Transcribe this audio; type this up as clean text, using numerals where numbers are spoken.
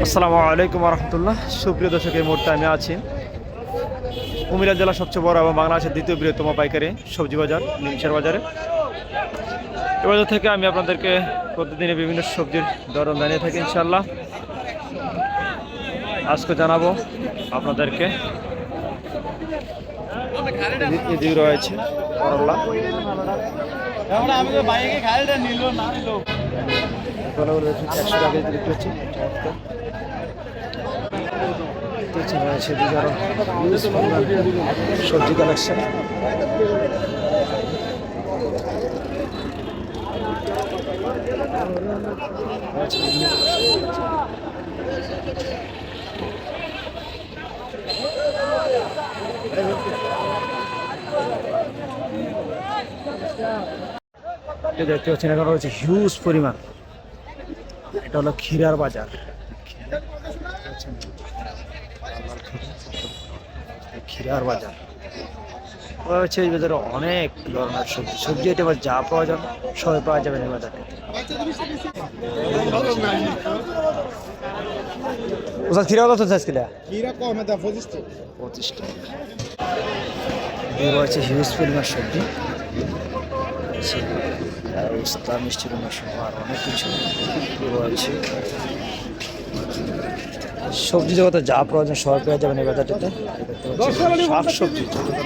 আসসালামু আলাইকুম রহমতুল্লাহ। সুপ্রিয় দর্শক, এই মুহূর্তে আমি আছি কুমিল্লা জেলার সবচেয়ে বড় এবং বাংলাদেশের দ্বিতীয় বৃহত্তম পাইকারি সবজি বাজার নিমসের বাজারে। এ বাজার থেকে আমি আপনাদেরকে প্রতিদিনের বিভিন্ন সবজির দরদাম জানিয়ে থাকি ইনশাল্লাহ। আজকে জানাবো আপনাদেরকে এদিকে রয়েছে করলা, একশো টাকা বিক্রি হচ্ছে। সবজি কালেকশন দেখতে পাচ্ছেন, এখন রয়েছে হিউজ পরিমাণ। এটা হলো ক্ষীরার বাজার। ক্ষীরার বাজার রয়েছে এই বাজারে অনেক ধরনের সবজি এটা যা পাওয়া যাবে সবাই পাওয়া যাবে এই বাজারে। ওস্তাদ ক্ষীরা কত চাইছ কিলা? ক্ষীরা কম দাম 25 টাকা। এই রয়েছে হিউজ পরিমাণ সবজি, ইসলাম মিষ্টি কুমড়া সহ আর অনেক কিছু রয়েছে। সবজি জগতে যা প্রয়োজন সবাই পেয়ে যাবেন এই বাজারটাতে। শাক সবজি পেয়ে যাবেন।